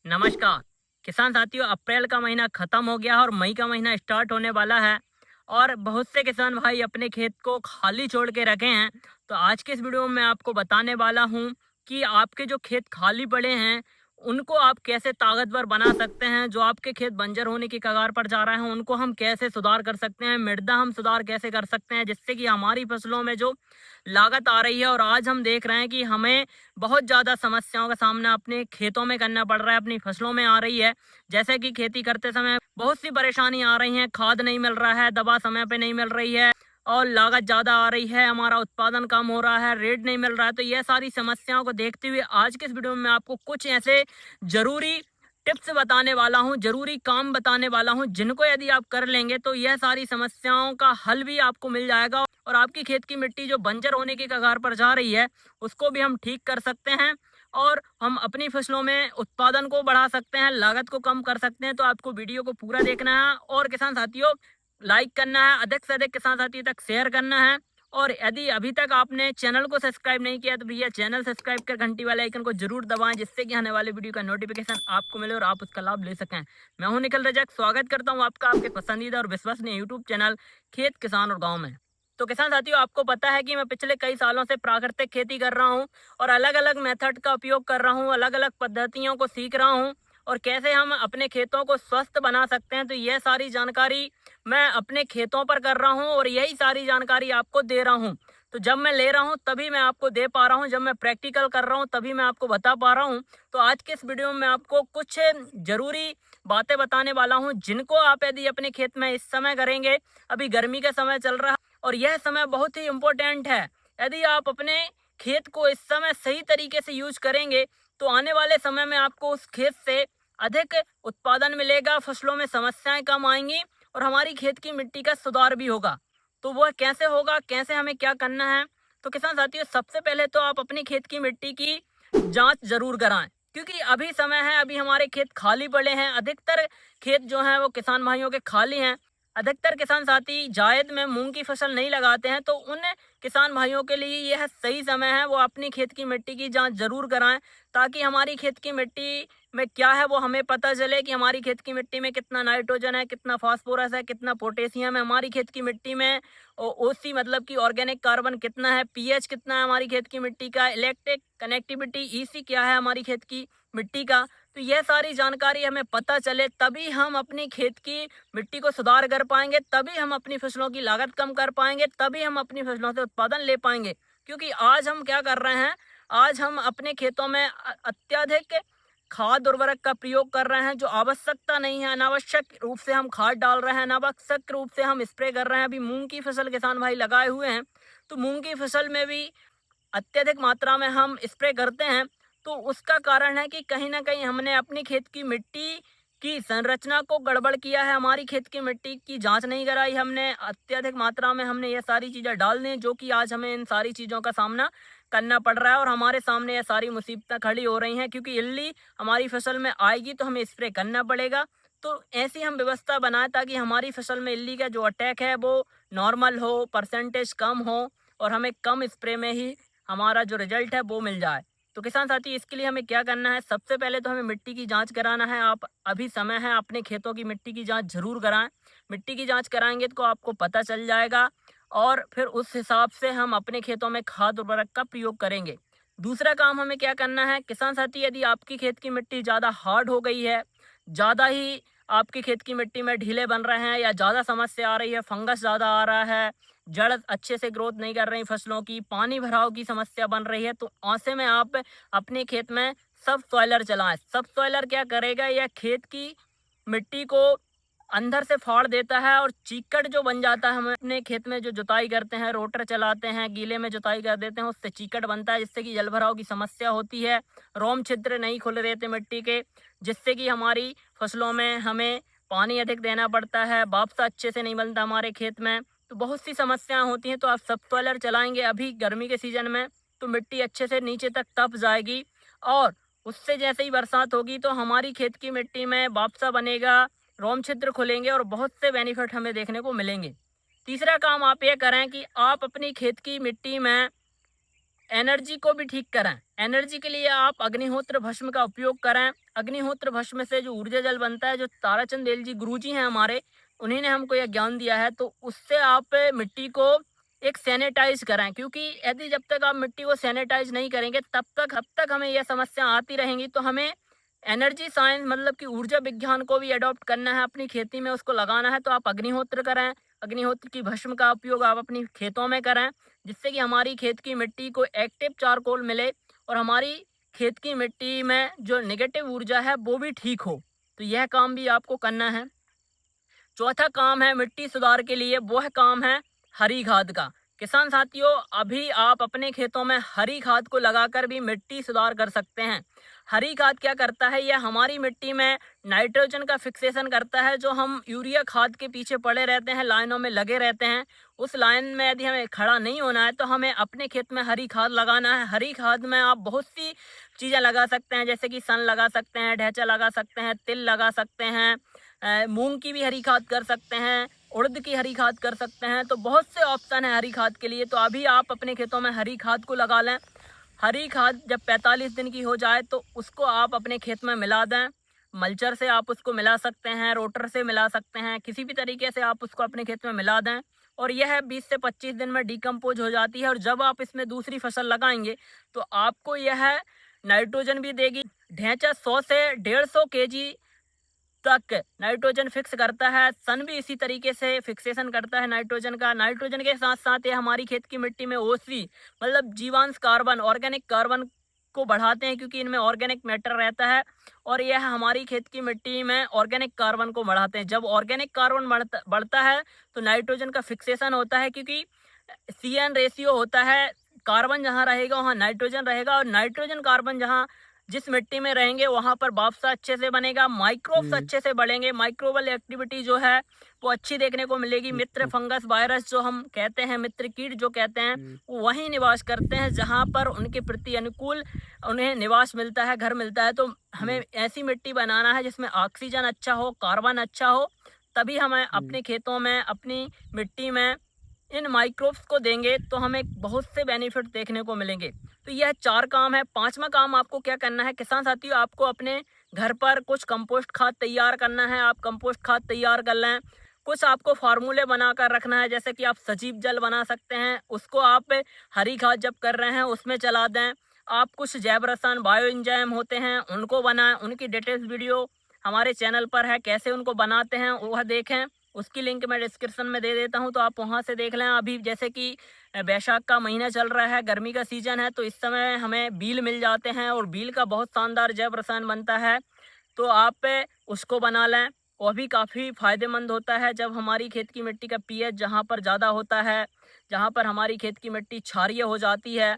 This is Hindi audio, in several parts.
नमस्कार किसान साथियों। अप्रैल का महीना खत्म हो गया है और मई का महीना स्टार्ट होने वाला है। और बहुत से किसान भाई अपने खेत को खाली छोड़ के रखे हैं। तो आज के इस वीडियो में मैं आपको बताने वाला हूं कि आपके जो खेत खाली पड़े हैं उनको आप कैसे ताकतवर बना सकते हैं। जो आपके खेत बंजर होने की कगार पर जा रहे हैं उनको हम कैसे सुधार कर सकते हैं, मृदा हम सुधार कैसे कर सकते हैं, जिससे कि हमारी फसलों में जो लागत आ रही है और आज हम देख रहे हैं कि हमें बहुत ज़्यादा समस्याओं का सामना अपने खेतों में करना पड़ रहा है, अपनी फसलों में आ रही है। जैसे कि खेती करते समय बहुत सी परेशानी आ रही हैं, खाद नहीं मिल रहा है, दवा समय पे नहीं मिल रही है और लागत ज़्यादा आ रही है, हमारा उत्पादन कम हो रहा है, रेट नहीं मिल रहा है। तो यह सारी समस्याओं को देखते हुए आज के इस वीडियो में मैं आपको कुछ ऐसे ज़रूरी टिप्स बताने वाला हूं, ज़रूरी काम बताने वाला हूं, जिनको यदि आप कर लेंगे तो यह सारी समस्याओं का हल भी आपको मिल जाएगा और आपकी खेत की मिट्टी जो बंजर होने की कगार पर जा रही है उसको भी हम ठीक कर सकते हैं और हम अपनी फसलों में उत्पादन को बढ़ा सकते हैं, लागत को कम कर सकते हैं। तो आपको वीडियो को पूरा देखना है और किसान साथियों लाइक करना है, अधिक से अधिक किसान साथियों तक शेयर करना है। और यदि अभी तक आपने चैनल को सब्सक्राइब नहीं किया तो भैया चैनल सब्सक्राइब कर घंटी वाले आइकन को जरूर दबाएं, जिससे कि आने वाले वीडियो का नोटिफिकेशन आपको मिले और आप उसका लाभ ले सकें। मैं हूं निखिल रजक, स्वागत करता हूं आपका आपके पसंदीदा और विश्वसनीय यूट्यूब चैनल खेत किसान और गाँव में। तो किसान साथियों आपको पता है कि मैं पिछले कई सालों से प्राकृतिक खेती कर रहा हूं और अलग अलग मेथड का उपयोग कर रहा हूं, अलग अलग पद्धतियों को सीख रहा हूं और कैसे हम अपने खेतों को स्वस्थ बना सकते हैं। तो यह सारी जानकारी मैं अपने खेतों पर कर रहा हूं और यही सारी जानकारी आपको दे रहा हूं। तो जब मैं ले रहा हूं तभी मैं आपको दे पा रहा हूं, जब मैं प्रैक्टिकल कर रहा हूं तभी मैं आपको बता पा रहा हूं। तो आज के इस वीडियो में मैं आपको कुछ जरूरी बातें बताने वाला हूं, जिनको आप यदि अपने खेत में इस समय करेंगे, अभी गर्मी का समय चल रहा है और यह समय बहुत ही इम्पोर्टेंट है। यदि आप अपने खेत को इस समय सही तरीके से यूज करेंगे तो आने वाले समय में आपको उस खेत से अधिक उत्पादन मिलेगा, फसलों में समस्याएं कम आएंगी और हमारी खेत की मिट्टी का सुधार भी होगा। तो वह कैसे होगा, कैसे हमें क्या करना है? तो किसान साथियों सबसे पहले तो आप अपनी खेत की मिट्टी की जांच जरूर कराएं, क्योंकि अभी समय है, अभी हमारे खेत खाली पड़े हैं। अधिकतर खेत जो हैं वो किसान भाइयों के खाली हैं। अधिकतर किसान साथी जायद में मूंग की फसल नहीं लगाते हैं, तो उन किसान भाइयों के लिए यह सही समय है, वो अपनी खेत की मिट्टी की जांच जरूर कराएं, ताकि हमारी खेत की मिट्टी में क्या है वो हमें पता चले कि हमारी खेत की मिट्टी में कितना नाइट्रोजन है, कितना फास्फोरस है, कितना पोटेशियम है, हमारी खेत की मिट्टी में ओसी मतलब कि ऑर्गेनिक कार्बन कितना है, पीएच कितना है हमारी खेत की मिट्टी का, इलेक्ट्रिक कनेक्टिविटी ईसी क्या है हमारी खेत की मिट्टी का। तो यह सारी जानकारी हमें पता चले तभी हम अपनी खेत की मिट्टी को सुधार कर पाएंगे, तभी हम अपनी फसलों की लागत कम कर पाएंगे, तभी हम अपनी फसलों से उत्पादन ले पाएंगे। क्योंकि आज हम क्या कर रहे हैं, आज हम अपने खेतों में अत्यधिक खाद उर्वरक का प्रयोग कर रहे हैं, जो आवश्यकता नहीं है। अनावश्यक रूप से हम खाद डाल रहे हैं, अनावश्यक रूप से हम स्प्रे कर रहे हैं। अभी मूंग की फसल किसान भाई लगाए हुए हैं, तो मूंग की फसल में भी अत्यधिक मात्रा में हम स्प्रे करते हैं। तो उसका कारण है कि कहीं ना कहीं हमने अपनी खेत की मिट्टी की संरचना को गड़बड़ किया है, हमारी खेत की मिट्टी की जांच नहीं कराई हमने, अत्यधिक मात्रा में हमने ये सारी चीज़ें डाल दी, जो कि आज हमें इन सारी चीज़ों का सामना करना पड़ रहा है और हमारे सामने ये सारी मुसीबतें खड़ी हो रही हैं। क्योंकि इल्ली हमारी फसल में आएगी तो हमें स्प्रे करना पड़ेगा। तो ऐसी हम व्यवस्था बनाएं ताकि हमारी फसल में इल्ली का जो अटैक है वो नॉर्मल हो, परसेंटेज कम हो और हमें कम स्प्रे में ही हमारा जो रिजल्ट है वो मिल जाए। तो किसान साथी इसके लिए हमें क्या करना है, सबसे पहले तो हमें मिट्टी की जांच कराना है। आप अभी समय है, अपने खेतों की मिट्टी की जांच जरूर कराएं। मिट्टी की जांच कराएंगे तो आपको पता चल जाएगा और फिर उस हिसाब से हम अपने खेतों में खाद उर्वरक का प्रयोग करेंगे। दूसरा काम हमें क्या करना है किसान साथी, यदि आपकी खेत की मिट्टी ज़्यादा हार्ड हो गई है, ज़्यादा ही आपकी खेत की मिट्टी में ढीले बन रहे हैं या ज़्यादा समस्या आ रही है, फंगस ज़्यादा आ रहा है, जड़ अच्छे से ग्रोथ नहीं कर रही फसलों की, पानी भराव की समस्या बन रही है, तो ऐसे में आप अपने खेत में सब सॉइलर चलाएं। सब सॉइलर क्या करेगा, यह खेत की मिट्टी को अंदर से फाड़ देता है और चीकड़ जो बन जाता है, हम अपने खेत में जो जुताई करते हैं, रोटर चलाते हैं, गीले में जुताई कर देते हैं, उससे चीकड़ बनता है, जिससे कि जल भराव की समस्या होती है। रोम छिद्र नहीं खुल रहे थे मिट्टी के, जिससे कि हमारी फसलों में हमें पानी अधिक देना पड़ता है, वापसा अच्छे से नहीं बनता हमारे खेत में। तो बहुत सी समस्याएं होती हैं। तो आप सब सॉइलर चलाएंगे अभी गर्मी के सीजन में तो मिट्टी अच्छे से नीचे तक तप जाएगी और उससे जैसे ही बरसात होगी तो हमारी खेत की मिट्टी में वापसा बनेगा, रोम छिद्र खुलेंगे और बहुत से बेनिफिट हमें देखने को मिलेंगे। तीसरा काम आप ये करें कि आप अपनी खेत की मिट्टी में एनर्जी को भी ठीक करें। एनर्जी के लिए आप अग्निहोत्र भस्म का उपयोग करें। अग्निहोत्र भस्म से जो ऊर्जा जल बनता है, जो ताराचंद देल जी गुरुजी हैं हमारे, उन्हीं ने हमको यह ज्ञान दिया है। तो उससे आप मिट्टी को एक सैनिटाइज कराएं, क्योंकि यदि जब तक आप मिट्टी को सैनिटाइज नहीं करेंगे तब तक हमें यह समस्या आती रहेंगी। तो हमें एनर्जी साइंस मतलब कि ऊर्जा विज्ञान को भी अडॉप्ट करना है, अपनी खेती में उसको लगाना है। तो आप अग्निहोत्र करें, अग्निहोत्र की भस्म का उपयोग आप अपनी खेतों में करें, जिससे कि हमारी खेत की मिट्टी को एक्टिव चारकोल मिले और हमारी खेत की मिट्टी में जो नेगेटिव ऊर्जा है वो भी ठीक हो। तो यह काम भी आपको करना है। चौथा काम है मिट्टी सुधार के लिए, वो है काम है हरी खाद का। किसान साथियों, अभी आप अपने खेतों में हरी खाद को लगाकर भी मिट्टी सुधार कर सकते हैं। हरी खाद क्या करता है, यह हमारी मिट्टी में नाइट्रोजन का फिक्सेशन करता है। जो हम यूरिया खाद के पीछे पड़े रहते हैं, लाइनों में लगे रहते हैं, उस लाइन में यदि हमें खड़ा नहीं होना है तो हमें अपने खेत में हरी खाद लगाना है। हरी खाद में आप बहुत सी चीज़ें लगा सकते हैं, जैसे कि सन लगा सकते हैं, ढैचा लगा सकते हैं, तिल लगा सकते हैं, मूंग की भी हरी खाद कर सकते हैं, उड़द की हरी खाद कर सकते हैं। तो बहुत से ऑप्शन है हरी खाद के लिए। तो अभी आप अपने खेतों में हरी खाद को लगा लें। हरी खाद जब 45 दिन की हो जाए तो उसको आप अपने खेत में मिला दें। मल्चर से आप उसको मिला सकते हैं, रोटर से मिला सकते हैं, किसी भी तरीके से आप उसको अपने खेत में मिला दें और यह 20 से 25 दिन में डिकम्पोज हो जाती है। और जब आप इसमें दूसरी फसल लगाएंगे तो आपको यह नाइट्रोजन भी देगी। ढैंचा 100 से 150 केजी तक नाइट्रोजन फिक्स करता है। सन भी इसी तरीके से फिक्सेशन करता है नाइट्रोजन का। नाइट्रोजन के साथ साथ ये हमारी खेत की मिट्टी में ओसी मतलब जीवांश कार्बन, ऑर्गेनिक कार्बन को बढ़ाते हैं, क्योंकि इनमें ऑर्गेनिक मैटर रहता है और यह हमारी खेत की मिट्टी में ऑर्गेनिक कार्बन को बढ़ाते हैं। जब ऑर्गेनिक कार्बन बढ़ता है तो नाइट्रोजन का फिक्सेशन होता है, क्योंकि CN रेशियो होता है। कार्बन जहाँ रहेगा वहाँ नाइट्रोजन रहेगा और नाइट्रोजन कार्बन जहाँ जिस मिट्टी में रहेंगे वहाँ पर वापसा अच्छे से बनेगा, माइक्रोब्स अच्छे से बढ़ेंगे, माइक्रोबल एक्टिविटी जो है वो अच्छी देखने को मिलेगी। मित्र फंगस वायरस जो हम कहते हैं, मित्र कीट जो कहते हैं, वो वहीं निवास करते हैं जहाँ पर उनके प्रति अनुकूल उन्हें निवास मिलता है, घर मिलता है। तो हमें ऐसी मिट्टी बनाना है जिसमें ऑक्सीजन अच्छा हो, कार्बन अच्छा हो, तभी हमें अपने खेतों में, अपनी मिट्टी में इन माइक्रोब्स को देंगे तो हमें बहुत से बेनिफिट देखने को मिलेंगे। तो यह 4 काम है। 5वां काम आपको क्या करना है किसान साथियों, आपको अपने घर पर कुछ कंपोस्ट खाद तैयार करना है। आप कंपोस्ट खाद तैयार कर लें। कुछ आपको फार्मूले बनाकर रखना है, जैसे कि आप सजीव जल बना सकते हैं, उसको आप हरी खाद जब कर रहे हैं उसमें चला दें। आप कुछ जैव रसायन बायो एंजाइम होते हैं उनको बनाएं, उनकी डिटेल्स वीडियो हमारे चैनल पर है, कैसे उनको बनाते हैं वह देखें। उसकी लिंक मैं डिस्क्रिप्शन में दे देता हूं, तो आप वहां से देख लें। अभी जैसे कि बैसाख का महीना चल रहा है, गर्मी का सीजन है, तो इस समय हमें बील मिल जाते हैं और बील का बहुत शानदार जैव रसायन बनता है, तो आप उसको बना लें। वह भी काफ़ी फ़ायदेमंद होता है। जब हमारी खेत की मिट्टी का पीएच जहाँ पर ज़्यादा होता है, जहाँ पर हमारी खेत की मिट्टी क्षारीय हो जाती है,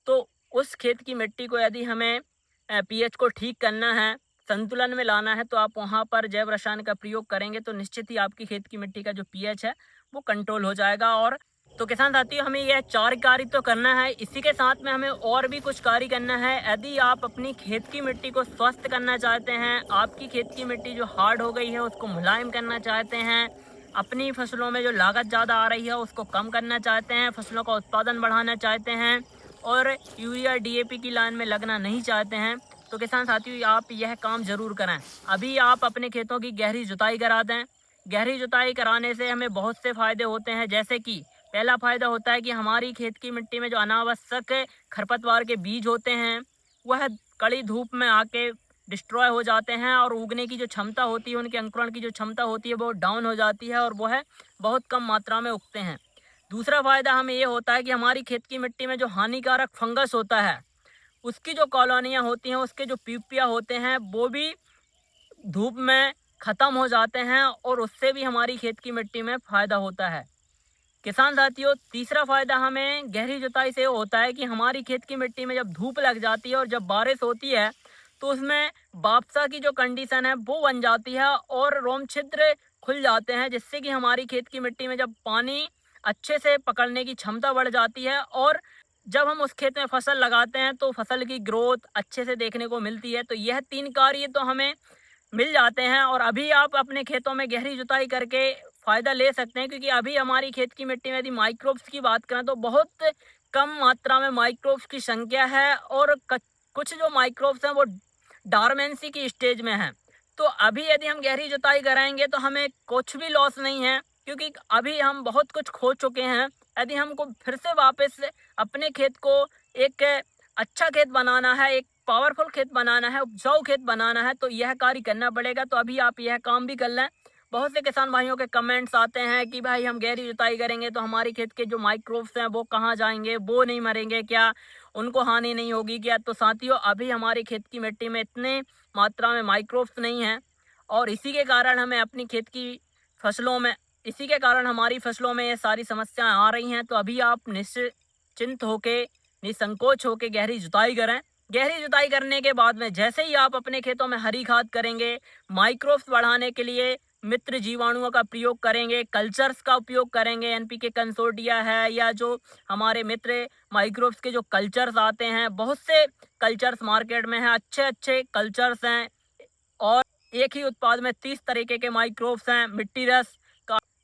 तो उस खेत की मिट्टी को यदि हमें पीएच को ठीक करना है, संतुलन में लाना है, तो आप वहाँ पर जैव रसायन का प्रयोग करेंगे तो निश्चित ही आपकी खेत की मिट्टी का जो पीएच है वो कंट्रोल हो जाएगा। और तो किसान साथियों, हमें यह 4 कार्य तो करना है, इसी के साथ में हमें और भी कुछ कार्य करना है। यदि आप अपनी खेत की मिट्टी को स्वस्थ करना चाहते हैं, आपकी खेत की मिट्टी जो हार्ड हो गई है उसको मुलायम करना चाहते हैं, अपनी फसलों में जो लागत ज़्यादा आ रही है उसको कम करना चाहते हैं, फसलों का उत्पादन बढ़ाना चाहते हैं और यूरिया DAP की लाइन में लगना नहीं चाहते हैं, तो किसान साथियों आप यह काम ज़रूर करें। अभी आप अपने खेतों की गहरी जुताई करा दें। गहरी जुताई कराने से हमें बहुत से फ़ायदे होते हैं, जैसे कि पहला फ़ायदा होता है कि हमारी खेत की मिट्टी में जो अनावश्यक खरपतवार के बीज होते हैं वह कड़ी धूप में आके डिस्ट्रॉय हो जाते हैं और उगने की जो क्षमता होती है, उनके अंकुरण की जो क्षमता होती है वो डाउन हो जाती है और वह बहुत कम मात्रा में उगते हैं। दूसरा फ़ायदा हमें ये होता है कि हमारी खेत की मिट्टी में जो हानिकारक फंगस होता है उसकी जो कॉलोनियाँ होती हैं, उसके जो प्यूपिया होते हैं वो भी धूप में ख़त्म हो जाते हैं और उससे भी हमारी खेत की मिट्टी में फ़ायदा होता है। किसान साथियों, तीसरा फ़ायदा हमें गहरी जुताई से होता है कि हमारी खेत की मिट्टी में जब धूप लग जाती है और जब बारिश होती है तो उसमें वापसा की जो कंडीशन है वो बन जाती है और रोम छिद्र खुल जाते हैं, जिससे कि हमारी खेत की मिट्टी में जब पानी अच्छे से पकड़ने की क्षमता बढ़ जाती है और जब हम उस खेत में फसल लगाते हैं तो फसल की ग्रोथ अच्छे से देखने को मिलती है। तो यह 3 कार्य तो हमें मिल जाते हैं और अभी आप अपने खेतों में गहरी जुताई करके फ़ायदा ले सकते हैं, क्योंकि अभी हमारी खेत की मिट्टी में यदि माइक्रोब्स की बात करें तो बहुत कम मात्रा में माइक्रोब्स की संख्या है और कुछ जो माइक्रोब्स हैं वो डॉर्मेंसी की स्टेज में है। तो अभी यदि हम गहरी जुताई कराएंगे तो हमें कुछ भी लॉस नहीं है, क्योंकि अभी हम बहुत कुछ खो चुके हैं। यदि हमको फिर से वापस से अपने खेत को एक अच्छा खेत बनाना है, एक पावरफुल खेत बनाना है, उपजाऊ खेत बनाना है, तो यह कार्य करना पड़ेगा। तो अभी आप यह काम भी कर लें। बहुत से किसान भाइयों के कमेंट्स आते हैं कि भाई हम गहरी जुताई करेंगे तो हमारी खेत के जो माइक्रोब्स हैं वो कहाँ जाएंगे, वो नहीं मरेंगे क्या, उनको हानि नहीं होगी क्या। तो साथियों, अभी हमारी खेत की मिट्टी में इतने मात्रा में माइक्रोब्स नहीं हैं, और इसी के कारण हमें अपनी खेत की फसलों में इसी के कारण हमारी फसलों में ये सारी समस्याएं आ रही हैं। तो अभी आप निश्चिंत होके, निसंकोच होके गहरी जुताई करें। गहरी जुताई करने के बाद में जैसे ही आप अपने खेतों में हरी खाद करेंगे, माइक्रोब्स बढ़ाने के लिए मित्र जीवाणुओं का प्रयोग करेंगे, कल्चर्स का उपयोग करेंगे, एनपीके कंसोर्टिया है या जो हमारे मित्र माइक्रोब्स के जो कल्चर्स आते हैं, बहुत से कल्चर्स मार्केट में हैं, अच्छे अच्छे कल्चर्स हैं। और एक ही उत्पाद में 30 तरीके के माइक्रोब्स हैं।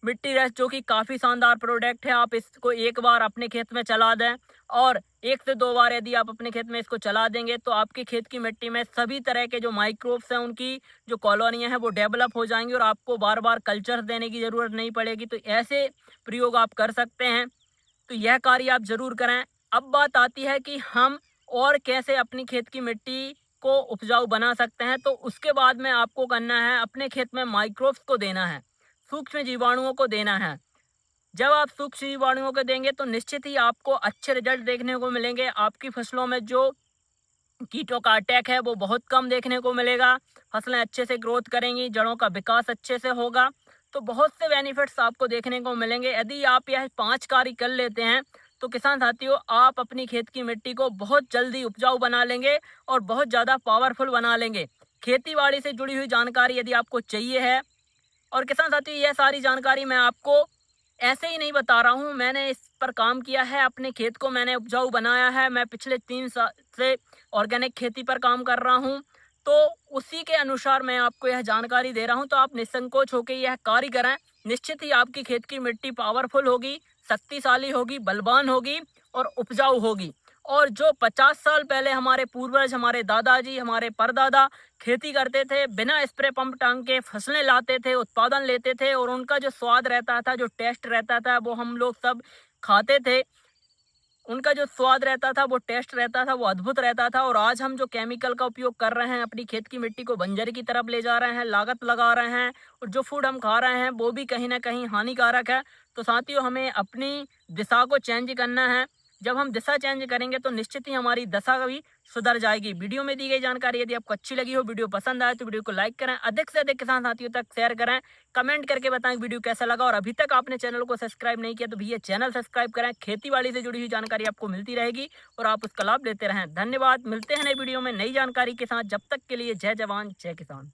मिट्टी रस जो कि काफ़ी शानदार प्रोडक्ट है। आप इसको एक बार अपने खेत में चला दें, और 1 से 2 बार यदि आप अपने खेत में इसको चला देंगे तो आपके खेत की मिट्टी में सभी तरह के जो माइक्रोब्स हैं उनकी जो कॉलोनियाँ हैं वो डेवलप हो जाएंगी, और आपको बार बार कल्चर देने की ज़रूरत नहीं पड़ेगी। तो ऐसे प्रयोग आप कर सकते हैं। तो यह कार्य आप ज़रूर करें। अब बात आती है कि हम और कैसे अपनी खेत की मिट्टी को उपजाऊ बना सकते हैं। तो उसके बाद में आपको करना है, अपने खेत में माइक्रोब्स को देना है, सूक्ष्म जीवाणुओं को देना है। जब आप सूक्ष्म जीवाणुओं को देंगे तो निश्चित ही आपको अच्छे रिजल्ट देखने को मिलेंगे। आपकी फसलों में जो कीटों का अटैक है वो बहुत कम देखने को मिलेगा। फसलें अच्छे से ग्रोथ करेंगी, जड़ों का विकास अच्छे से होगा। तो बहुत से बेनिफिट्स आपको देखने को मिलेंगे। यदि आप यह 5 कार्य कर लेते हैं तो किसान साथियों, आप अपनी खेत की मिट्टी को बहुत जल्दी उपजाऊ बना लेंगे और बहुत ज़्यादा पावरफुल बना लेंगे। खेती बाड़ी से जुड़ी हुई जानकारी यदि आपको चाहिए है, और किसान साथियों, यह सारी जानकारी मैं आपको ऐसे ही नहीं बता रहा हूँ, मैंने इस पर काम किया है, अपने खेत को मैंने उपजाऊ बनाया है। मैं पिछले 3 साल से ऑर्गेनिक खेती पर काम कर रहा हूँ, तो उसी के अनुसार मैं आपको यह जानकारी दे रहा हूँ। तो आप निसंकोच होकर यह कार्य करें। निश्चित ही आपकी खेत की मिट्टी पावरफुल होगी, शक्तिशाली होगी, बलवान होगी और उपजाऊ होगी। और जो 50 साल पहले हमारे पूर्वज, हमारे दादाजी, हमारे परदादा खेती करते थे, बिना स्प्रे पंप टांग के फसलें लाते थे, उत्पादन लेते थे, और उनका जो स्वाद रहता था, जो टेस्ट रहता था, वो हम लोग सब खाते थे। उनका जो स्वाद रहता था, वो टेस्ट रहता था, वो अद्भुत रहता था। और आज हम जो केमिकल का उपयोग कर रहे हैं, अपनी खेत की मिट्टी को बंजर की तरफ ले जा रहे हैं, लागत लगा रहे हैं, और जो फूड हम खा रहे हैं वो भी कहीं ना कहीं हानिकारक है। तो साथियों, हमें अपनी दिशा को चेंज करना है। जब हम दिशा चेंज करेंगे तो निश्चित ही हमारी दशा भी सुधर जाएगी। वीडियो में दी गई जानकारी यदि आपको अच्छी लगी हो, वीडियो पसंद आए तो वीडियो को लाइक करें, अधिक से अधिक किसान साथियों तक शेयर करें, कमेंट करके बताएं वीडियो कैसा लगा। और अभी तक आपने चैनल को सब्सक्राइब नहीं किया तो भैया चैनल सब्सक्राइब करें। खेती-बाड़ी से जुड़ी हुई जानकारी आपको मिलती रहेगी और आप उसका लाभ लेते रहें। धन्यवाद। मिलते हैं नई वीडियो में नई जानकारी के साथ। जब तक के लिए जय जवान जय किसान।